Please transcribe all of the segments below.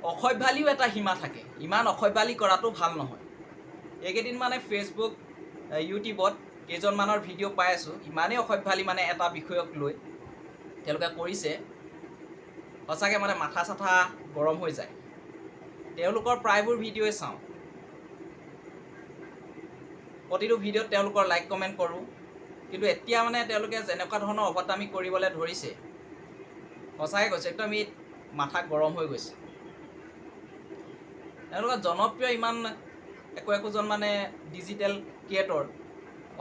অসভ্যালিও এটা সীমা থাকে ইমান অসভ্যালি কৰাটো ভাল নহয় এইকেইদিন মানে ফেচবুক ইউটিউবত কেইজনমানৰ ভিডিঅ' পাই আছোঁ ইমানেই অসভ্যালি মানে এটা বিষয়ক লৈ তেওঁলোকে কৰিছে সঁচাকৈ মানে মাথা চাথা গৰম হৈ যায় তেওঁলোকৰ প্ৰায়বোৰ ভিডিঅ'ই চাওঁ প্ৰতিটো ভিডিঅ'ত তেওঁলোকৰ লাইক কমেণ্ট কৰোঁ কিন্তু এতিয়া মানে তেওঁলোকে যেনেকুৱা ধৰণৰ অভদ্ৰামি কৰিবলৈ ধৰিছে সঁচাকৈ কৈছে একদম এই মাথা গৰম হৈ গৈছে তেওঁলোকৰ জনপ্ৰিয় ইমান একোজন মানে ডিজিটেল ক্ৰিয়েটৰ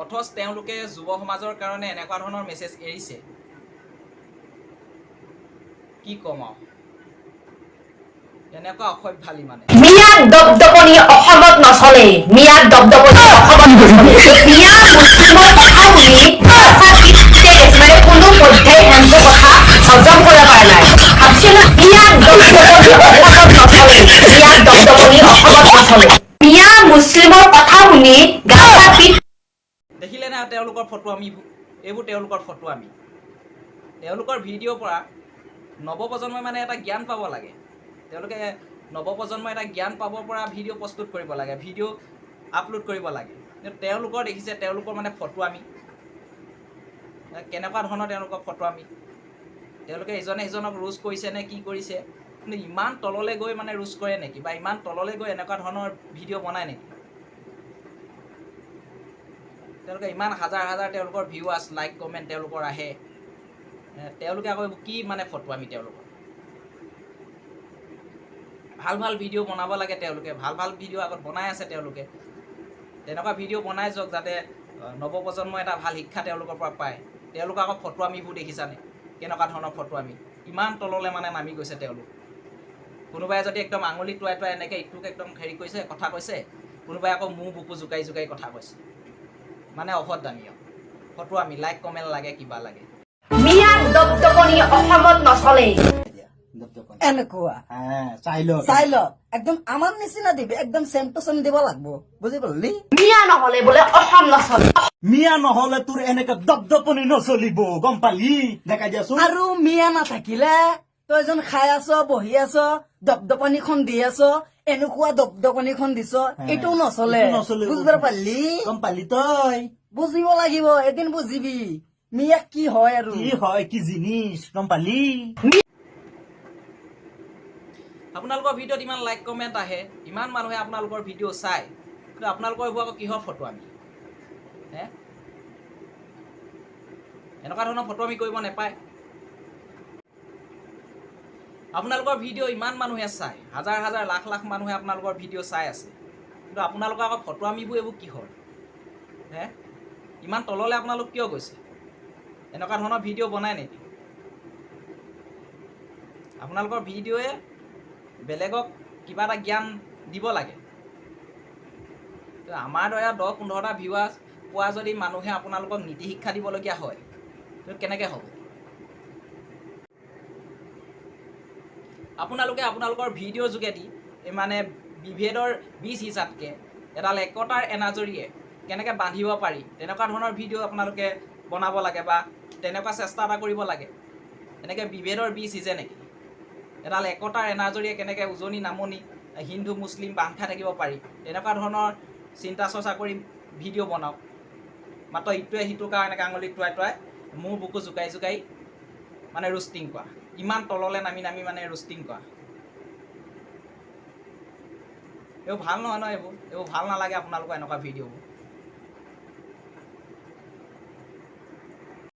অথচ তেওঁলোকে যুৱ সমাজৰ কাৰণে এনেকুৱা ধৰণৰ মেছেজ এৰিছে কি ক'ম আৰু এনেকুৱা অসভ্যালি মানে মিয়া দপদপনি অসমত নচলে মিয়া দপদপনি অসমত নচলে মিয়া মুছলিমৰ কথা শুনি মানে কোনো পৰ্যায় হেনটো কথা হজম কৰিব পৰা নাই ভাবছিল মিয়া দপদপনি অসমত নচলে মিয়া দপদপনি অসমত নচলে মিয়া মুছলিমৰ কথা শুনি গাছা পিঠ দেখিলে না তেওঁলোকৰ ফটো আমি এইবোৰ তেওঁলোকৰ ফটো আমি তেওঁলোকৰ ভিডিঅ'ৰ পৰা নৱপ্ৰজন্মই মানে এটা জ্ঞান পাব লাগে তেওঁলোকে নৱপ্ৰজন্মই এটা জ্ঞান পাব পৰা ভিডিঅ' প্ৰস্তুত কৰিব লাগে ভিডিঅ' আপলোড কৰিব লাগে কিন্তু তেওঁলোকৰ দেখিছে তেওঁলোকৰ মানে ফটো আমি কেনেকুৱা ধৰণৰ তেওঁলোকৰ ফটো আমি তেওঁলোকে ইজনে সিজনক ৰোজ কৰিছে নে কি কৰিছে কিন্তু ইমান তললৈ গৈ মানে ৰোজ কৰে নেকি বা ইমান তললৈ গৈ এনেকুৱা ধৰণৰ ভিডিঅ' বনায় নেকি তেওঁলোকে ইমান হাজাৰ হাজাৰ তেওঁলোকৰ ভিউৱাৰ্ছ লাইক কমেণ্ট তেওঁলোকৰ আহে তেওঁলোকে আকৌ কি মানে ফটো আমি তেওঁলোকৰ ভাল ভাল ভিডিঅ' বনাব লাগে তেওঁলোকে ভাল ভাল ভিডিঅ' আগত বনাই আছে তেওঁলোকে তেনেকুৱা ভিডিঅ' বনাই যাওক যাতে নৱপ্ৰজন্মই এটা ভাল শিক্ষা তেওঁলোকৰ পৰা পায় তেওঁলোকৰ আকৌ ফটো আমিবোৰ দেখিছানে কেনেকুৱা ধৰণৰ ফটো আমি ইমান তললৈ মানে নামি গৈছে তেওঁলোক কোনোবাই যদি একদম আঙুলি টুৱাই টুৱাই এনেকৈ ইটোক একদম হেৰি কৰিছে কথা কৈছে কোনোবাই আকৌ মোৰ বুকু জোকাৰি জোকাৰি কথা কৈছে মানে অভদ্ৰামীয় ফটো আমি লাইক কমেণ্ট লাগে কিবা লাগে মিয়া দপদপনি অসমত নচলে এনেকুৱা চাই ল একদম আমাৰ নিচিনা দিবি একদম চেম টু চেম দিব লাগব বুজি পালি মিয়া নহলে বোলে অসম নচলে মিয়া নহলে তোৰ এনেকে দপদপনি নচলিব গম পালি দেখাই দিয়াচোন আৰু মিয়া নাথাকিলে তই এজন খাই আছ বহি আছ দপদপনিখন দি আছ এনেকুৱা দপদপনিখন দিছ এইটো নচলে বুজিব পাৰলি গম পালি তই বুজিব লাগিব এদিন বুজিবি মিয়া কি হয় আৰু কি হয় কি জিনিস গম পালি আপোনালোকৰ ভিডিঅ'ত ইমান লাইক কমেণ্ট আহে ইমান মানুহে আপোনালোকৰ ভিডিঅ' চায় কিন্তু আপোনালোকৰ এইবোৰ আকৌ কিহৰ ফটো আমি হে এনেকুৱা ধৰণৰ ফটো আমি কৰিব নাপায় আপোনালোকৰ ভিডিঅ' ইমান মানুহে চায় হাজাৰ হাজাৰ লাখ লাখ মানুহে আপোনালোকৰ ভিডিঅ' চাই আছে কিন্তু আপোনালোকৰ আকৌ ফটো আমিবোৰ এইবোৰ কিহৰ হে ইমান তললৈ আপোনালোক কিয় গৈছে এনেকুৱা ধৰণৰ ভিডিঅ' বনায় নেকি আপোনালোকৰ ভিডিঅ'য়ে বেলেগক কিবা এটা জ্ঞান দিব লাগে আমাৰ দৰে 10-15টা ভিউৱাৰ্ছ পোৱা যদি মানুহে আপোনালোকক নীতি শিক্ষা দিবলগীয়া হয় কেনেকৈ হ'ব আপোনালোকে আপোনালোকৰ ভিডিঅ'ৰ যোগেদি মানে বিভেদৰ বীজ হিচাপকৈ এডাল একতাৰ এনাজৰীয়ে কেনেকৈ বান্ধিব পাৰি তেনেকুৱা ধৰণৰ ভিডিঅ' আপোনালোকে বনাব লাগে বা তেনেকুৱা চেষ্টা এটা কৰিব লাগে এনেকৈ বিভেদৰ বীজ সিজে নেকি এডাল একতাৰ এনাজৰীয়ে কেনেকৈ উজনি নামনি হিন্দু মুছলিম বান্ধ খাই থাকিব পাৰি তেনেকুৱা ধৰণৰ চিন্তা চৰ্চা কৰি ভিডিঅ' বনাওক মাত্ৰ ইটোৱে সিটোৰ কাৰণে আঙুলি টুৱাই টুৱাই মোৰ বুকু জোকাই জোকাই মানে ৰোষ্টিং কৰা ইমান তললৈ নামি নামি মানে ৰোষ্টিং কৰা এইবোৰ ভাল নহয় ন এইবোৰ ভাল নালাগে আপোনালোকৰ এনেকুৱা ভিডিঅ'বোৰ